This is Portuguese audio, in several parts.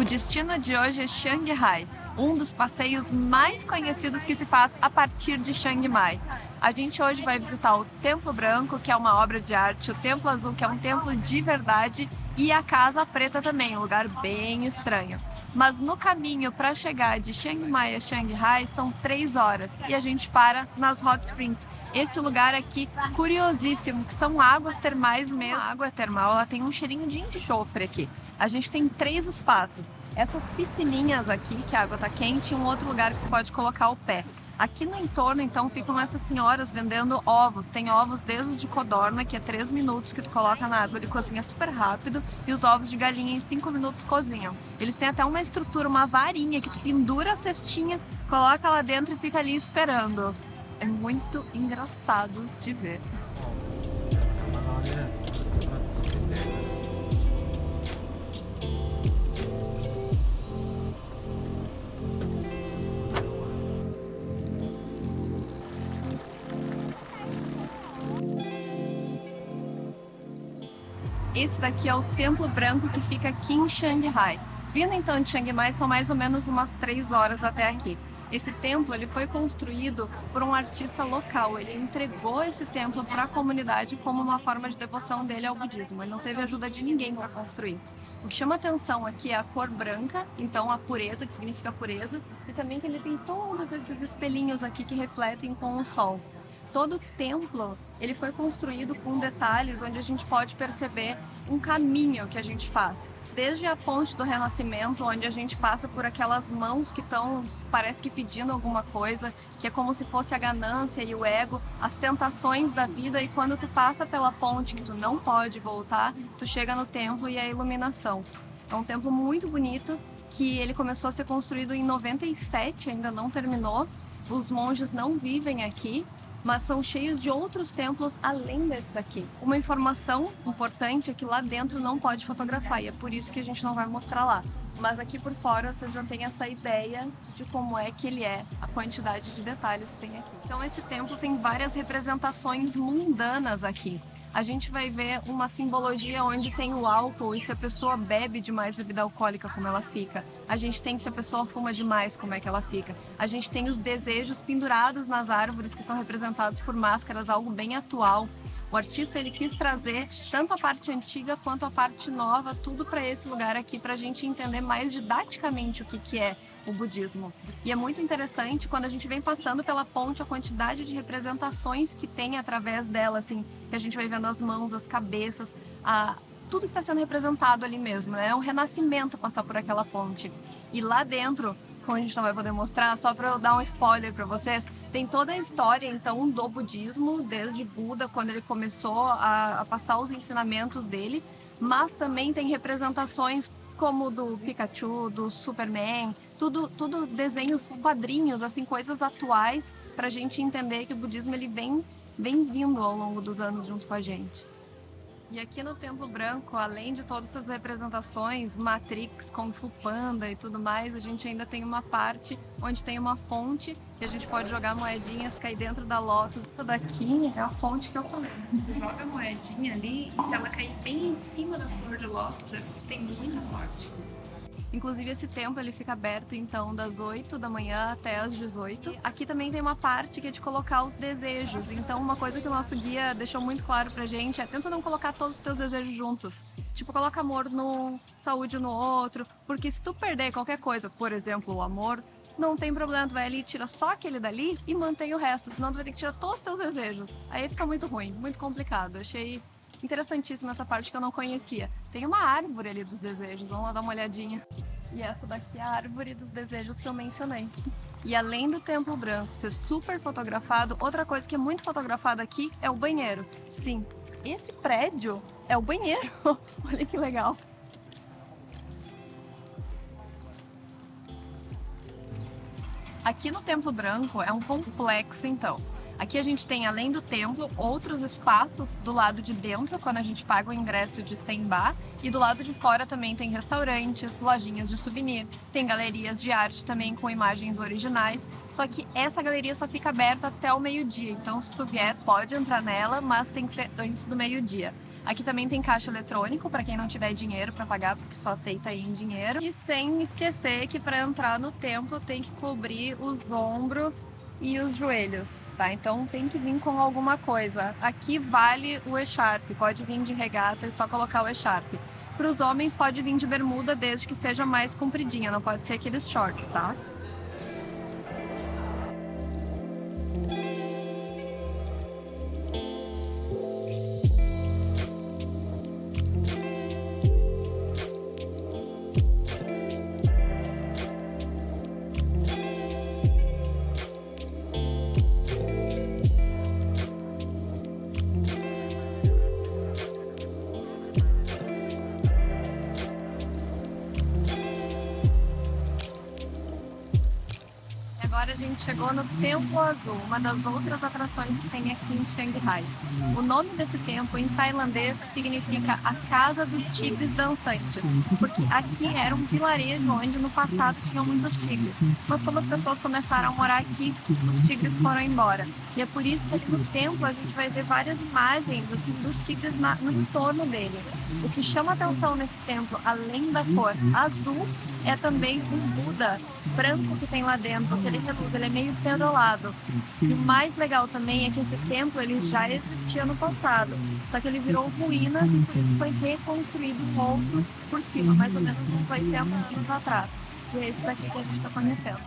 destino de hoje é Chiang Rai, um dos passeios mais conhecidos que se faz a partir de Chiang Mai. A gente hoje vai visitar o Templo Branco, que é uma obra de arte, o Templo Azul, que é um templo de verdade, e a Casa Preta também, um lugar bem estranho. Mas no caminho para chegar de Chiang Mai a Chiang Rai são 3 horas e a gente para nas Hot Springs. Esse lugar aqui, curiosíssimo, que são águas termais mesmo. A água termal, ela tem um cheirinho de enxofre aqui. A gente tem 3 espaços. Essas piscininhas aqui, que a água tá quente, e um outro lugar que tu pode colocar o pé. Aqui no entorno, então, ficam essas senhoras vendendo ovos. Tem ovos desde os de codorna, que é 3 minutos que tu coloca na água, ele cozinha super rápido, e os ovos de galinha em 5 minutos cozinham. Eles têm até uma estrutura, uma varinha, que tu pendura a cestinha, coloca lá dentro e fica ali esperando. É muito engraçado de ver. Esse daqui é o Templo Branco, que fica aqui em Chiang Rai. Vindo então de Chiang Mai, são mais ou menos umas 3 horas até aqui. Esse templo ele foi construído por um artista local. Ele entregou esse templo para a comunidade como uma forma de devoção dele ao budismo. Ele não teve ajuda de ninguém para construir. O que chama atenção aqui é a cor branca, então a pureza, que significa pureza, e também que ele tem todos esses espelhinhos aqui que refletem com o sol. Todo templo ele foi construído com detalhes onde a gente pode perceber um caminho que a gente faz. Desde a ponte do Renascimento, onde a gente passa por aquelas mãos que estão, parece que pedindo alguma coisa, que é como se fosse a ganância e o ego, as tentações da vida, e quando tu passa pela ponte que tu não pode voltar, tu chega no templo e a iluminação. É um templo muito bonito, que ele começou a ser construído em 97, ainda não terminou. Os monges não vivem aqui, mas são cheios de outros templos além desse daqui. Uma informação importante é que lá dentro não pode fotografar, e é por isso que a gente não vai mostrar lá. Mas aqui por fora vocês já têm essa ideia de como é que ele é, a quantidade de detalhes que tem aqui. Então esse templo tem várias representações mundanas aqui. A gente vai ver uma simbologia onde tem o álcool, e se a pessoa bebe demais bebida alcoólica, como ela fica. A gente tem se a pessoa fuma demais, como é que ela fica. A gente tem os desejos pendurados nas árvores, que são representados por máscaras, algo bem atual. O artista ele quis trazer tanto a parte antiga quanto a parte nova, tudo para esse lugar aqui, para a gente entender mais didaticamente o que é o budismo. E é muito interessante quando a gente vem passando pela ponte, a quantidade de representações que tem através dela, assim, que a gente vai vendo as mãos, as cabeças, tudo que está sendo representado ali mesmo, né? É um renascimento passar por aquela ponte. E lá dentro, como a gente não vai poder mostrar, só para eu dar um spoiler para vocês, tem toda a história, então, do budismo, desde Buda, quando ele começou a passar os ensinamentos dele, mas também tem representações como do Pikachu, do Superman, tudo desenhos, quadrinhos, assim, coisas atuais, para a gente entender que o budismo ele vem vindo ao longo dos anos junto com a gente. E aqui no Templo Branco, além de todas essas representações, Matrix, Kung Fu Panda e tudo mais, a gente ainda tem uma parte onde tem uma fonte que a gente pode jogar moedinhas, cair dentro da lótus. Essa daqui é a fonte que eu falei. Tu joga a moedinha ali e se ela cair bem em cima da flor de lótus, tu tem muita sorte. Inclusive esse templo ele fica aberto então das 8 da manhã até as 18. Aqui também tem uma parte que é de colocar os desejos. Então uma coisa que o nosso guia deixou muito claro pra gente é tenta não colocar todos os teus desejos juntos. Tipo, coloca amor num, saúde no outro. Porque se tu perder qualquer coisa, por exemplo, o amor, não tem problema, tu vai ali, tira só aquele dali e mantém o resto. Senão tu vai ter que tirar todos os teus desejos. Aí fica muito ruim, muito complicado. Achei interessantíssima essa parte que eu não conhecia. Tem uma árvore ali dos desejos, vamos lá dar uma olhadinha. E essa daqui é a árvore dos desejos que eu mencionei. E além do Templo Branco ser super fotografado, outra coisa que é muito fotografada aqui é o banheiro. Sim, esse prédio é o banheiro. Olha que legal. Aqui no Templo Branco é um complexo, então. Aqui a gente tem, além do templo, outros espaços do lado de dentro, quando a gente paga o ingresso de 100 baht, e do lado de fora também tem restaurantes, lojinhas de souvenir, tem galerias de arte também com imagens originais, só que essa galeria só fica aberta até o meio-dia, então se tu vier pode entrar nela, mas tem que ser antes do meio-dia. Aqui também tem caixa eletrônico para quem não tiver dinheiro para pagar, porque só aceita aí em dinheiro. E sem esquecer que para entrar no templo tem que cobrir os ombros e os joelhos, tá? Então tem que vir com alguma coisa. Aqui vale o echarpe, pode vir de regata e só colocar o echarpe. Para os homens pode vir de bermuda desde que seja mais compridinha, não pode ser aqueles shorts, tá? Agora a gente chegou no Templo Azul, uma das outras atrações que tem aqui em Xangai. O nome desse templo em tailandês significa a Casa dos Tigres Dançantes, porque aqui era um vilarejo onde no passado tinham muitos tigres. Mas como as pessoas começaram a morar aqui, os tigres foram embora. E é por isso que aqui no templo a gente vai ver várias imagens assim, dos tigres no entorno dele. O que chama atenção nesse templo, além da cor azul, é também um Buda branco que tem lá dentro, que ele reluz, ele é meio perolado. E o mais legal também é que esse templo ele já existia no passado, só que ele virou ruínas e por isso foi reconstruído um outro por cima, mais ou menos uns 80 anos atrás. E é esse daqui que a gente está conhecendo.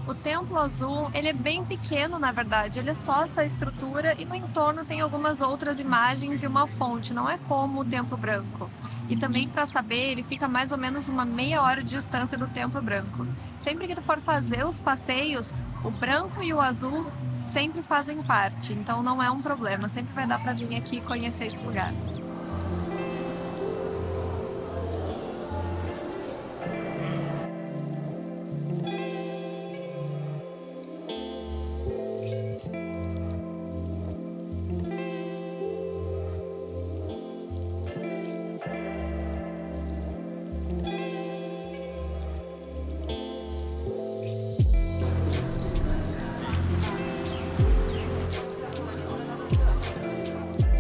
O Templo Azul, ele é bem pequeno, na verdade, ele é só essa estrutura e no entorno tem algumas outras imagens e uma fonte, não é como o Templo Branco. E também, para saber, ele fica mais ou menos uma meia hora de distância do Templo Branco. Sempre que tu for fazer os passeios, o branco e o azul sempre fazem parte, então não é um problema, sempre vai dar para vir aqui e conhecer esse lugar.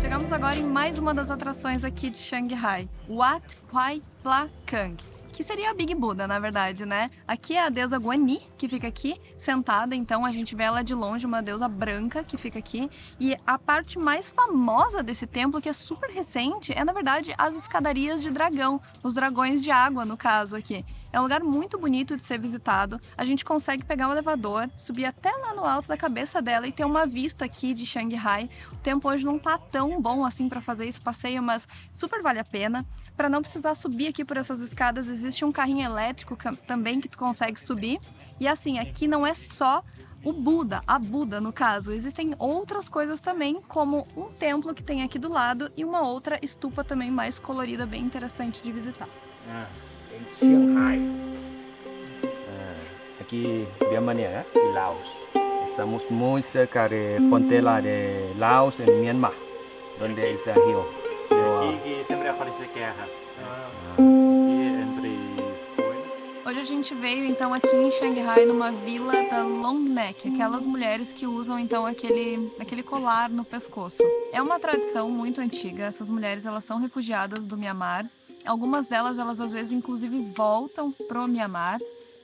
Chegamos agora em mais uma das atrações aqui de Xangai, Wat Phai Plakang, que seria a Big Buda, na verdade, né? Aqui é a deusa Guani, que fica aqui, sentada, então a gente vê ela de longe, uma deusa branca que fica aqui. E a parte mais famosa desse templo, que é super recente, é, na verdade, as escadarias de dragão, os dragões de água, no caso aqui. É um lugar muito bonito de ser visitado, a gente consegue pegar um elevador, subir até lá no alto da cabeça dela e ter uma vista aqui de Xangai. O tempo hoje não tá tão bom assim para fazer esse passeio, mas super vale a pena. Para não precisar subir aqui por essas escadas, existe um carrinho elétrico também que tu consegue subir. E assim, aqui não é só o Buda, a Buda no caso, existem outras coisas também, como um templo que tem aqui do lado e uma outra estupa também mais colorida, bem interessante de visitar. Em Shanghai, aqui Birmania y Laos. Estamos muy cerca de frontera de Laos y Myanmar, donde es el río. Aqui sempre aparece guerra. Aqui entre os coisas. Hoje a gente veio então aqui em Xangai, numa vila da long neck, aquelas mulheres que usam então aquele colar no pescoço. É uma tradição muito antiga, essas mulheres elas são refugiadas do Myanmar. Algumas delas, elas às vezes inclusive voltam pro Myanmar,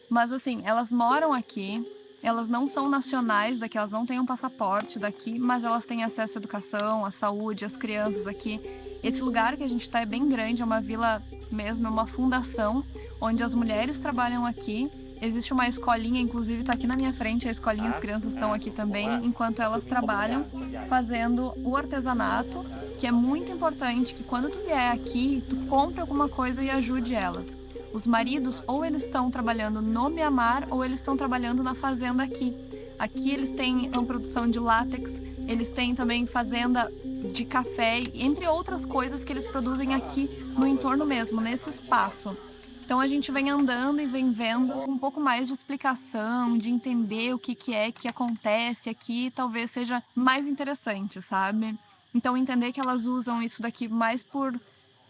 mas assim, elas moram aqui, elas não são nacionais daqui, elas não têm um passaporte daqui, mas elas têm acesso à educação, à saúde, às crianças aqui. Esse lugar que a gente está é bem grande, é uma vila mesmo, é uma fundação, onde as mulheres trabalham aqui. Existe uma escolinha, inclusive está aqui na minha frente, a escolinha, as crianças estão aqui também, enquanto elas trabalham fazendo o artesanato, que é muito importante que quando tu vier aqui, tu compre alguma coisa e ajude elas. Os maridos, ou eles estão trabalhando no Myanmar, ou eles estão trabalhando na fazenda aqui. Aqui eles têm uma produção de látex, eles têm também fazenda de café, entre outras coisas que eles produzem aqui no entorno mesmo, nesse espaço. Então a gente vem andando e vem vendo um pouco mais de explicação, de entender o que é que acontece aqui, talvez seja mais interessante, sabe? Então entender que elas usam isso daqui mais por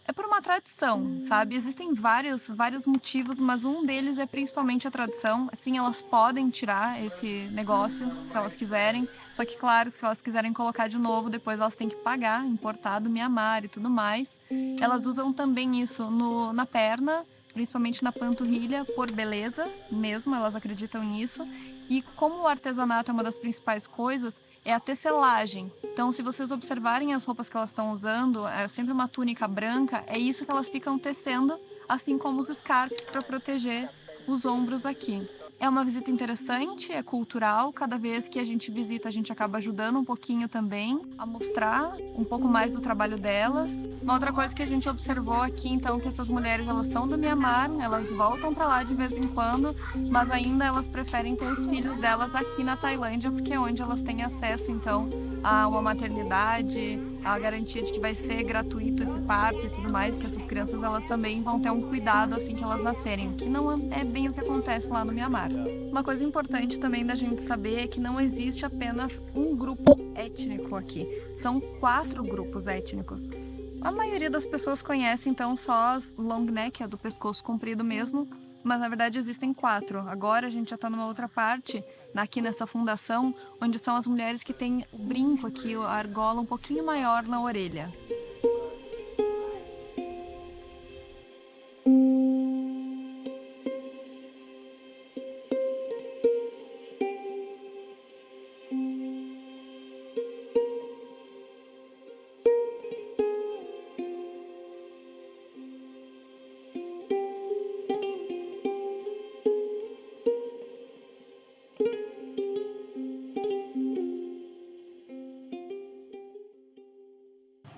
É por uma tradição, sabe? Existem vários motivos, mas um deles é principalmente a tradição. Assim, elas podem tirar esse negócio se elas quiserem. Só que, claro, se elas quiserem colocar de novo, depois elas têm que pagar, importar do Mianmar e tudo mais. Elas usam também isso na perna, principalmente na panturrilha, por beleza mesmo, elas acreditam nisso. E como o artesanato é uma das principais coisas, é a tecelagem. Então, se vocês observarem as roupas que elas estão usando, é sempre uma túnica branca, é isso que elas ficam tecendo, assim como os scarves para proteger os ombros aqui. É uma visita interessante, é cultural. Cada vez que a gente visita, a gente acaba ajudando um pouquinho também a mostrar um pouco mais do trabalho delas. Uma outra coisa que a gente observou aqui, então, que essas mulheres, elas são do Mianmar, elas voltam para lá de vez em quando, mas ainda elas preferem ter os filhos delas aqui na Tailândia, porque é onde elas têm acesso, então, a uma maternidade, a garantia de que vai ser gratuito esse parto e tudo mais, que essas crianças, elas também vão ter um cuidado assim que elas nascerem, o que não é bem o que acontece lá no Mianmar. Uma coisa importante também da gente saber é que não existe apenas um grupo étnico aqui, são 4 grupos étnicos. A maioria das pessoas conhece então só as long neck, é do pescoço comprido mesmo, mas na verdade existem 4. Agora a gente já está numa outra parte, aqui nessa fundação, onde são as mulheres que têm o brinco aqui, a argola um pouquinho maior na orelha.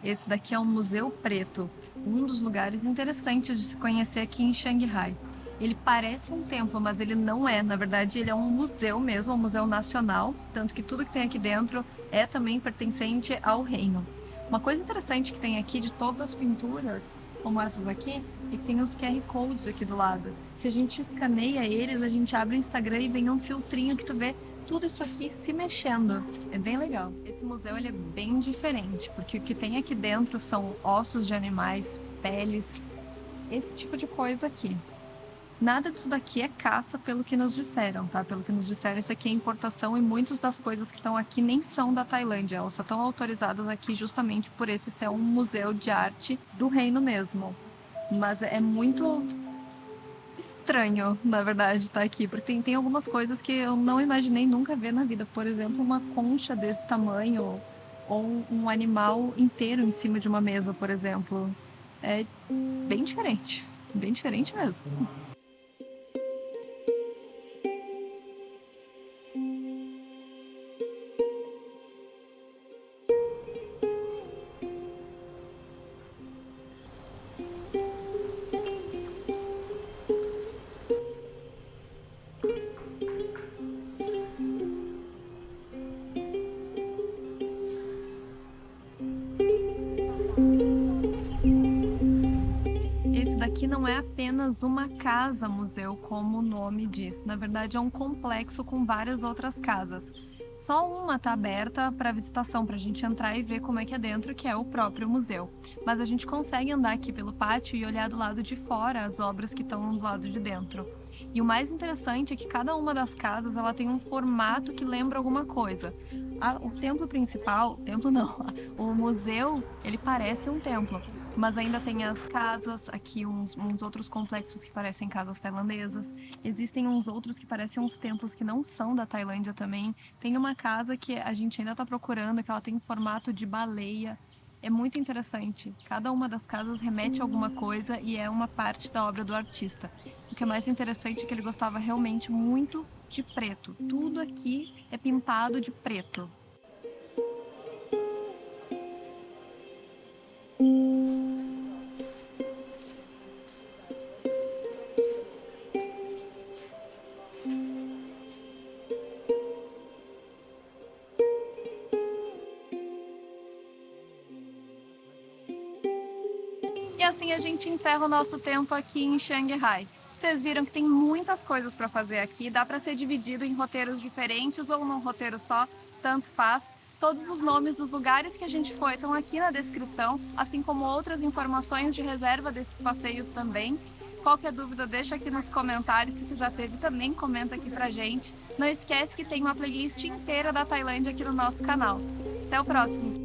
Esse daqui é o Museu Preto, um dos lugares interessantes de se conhecer aqui em Xangai. Ele parece um templo, mas ele não é. Na verdade, ele é um museu mesmo, um museu nacional, tanto que tudo que tem aqui dentro é também pertencente ao reino. Uma coisa interessante que tem aqui de todas as pinturas, como essas aqui, é que tem os QR Codes aqui do lado. Se a gente escaneia eles, a gente abre o Instagram e vem um filtrinho que tu vê tudo isso aqui se mexendo. É bem legal. Esse museu ele é bem diferente, porque o que tem aqui dentro são ossos de animais, peles, esse tipo de coisa aqui. Nada disso daqui é caça, pelo que nos disseram, tá? Pelo que nos disseram, isso aqui é importação e muitas das coisas que estão aqui nem são da Tailândia. Elas só estão autorizadas aqui justamente por esse ser um museu de arte do reino mesmo. Mas é muito estranho, na verdade, estar aqui, porque tem algumas coisas que eu não imaginei nunca ver na vida. Por exemplo, uma concha desse tamanho ou um animal inteiro em cima de uma mesa, por exemplo. É bem diferente mesmo. Aqui não é apenas uma casa-museu, como o nome diz. Na verdade, é um complexo com várias outras casas. Só uma está aberta para visitação, para a gente entrar e ver como é que é dentro, que é o próprio museu. Mas a gente consegue andar aqui pelo pátio e olhar do lado de fora as obras que estão do lado de dentro. E o mais interessante é que cada uma das casas ela tem um formato que lembra alguma coisa. O templo principal, templo não, o museu, ele parece um templo. Mas ainda tem as casas, aqui uns outros complexos que parecem casas tailandesas. Existem uns outros que parecem uns templos que não são da Tailândia também. Tem uma casa que a gente ainda está procurando, que ela tem formato de baleia. É muito interessante. Cada uma das casas remete a alguma coisa e é uma parte da obra do artista. O que é mais interessante é que ele gostava realmente muito de preto. Tudo aqui é pintado de preto. E assim a gente encerra o nosso tempo aqui em Xangai. Vocês viram que tem muitas coisas para fazer aqui, dá para ser dividido em roteiros diferentes ou num roteiro só, tanto faz. Todos os nomes dos lugares que a gente foi estão aqui na descrição, assim como outras informações de reserva desses passeios também. Qualquer dúvida, deixa aqui nos comentários. Se tu já teve, também comenta aqui pra gente. Não esquece que tem uma playlist inteira da Tailândia aqui no nosso canal. Até o próximo!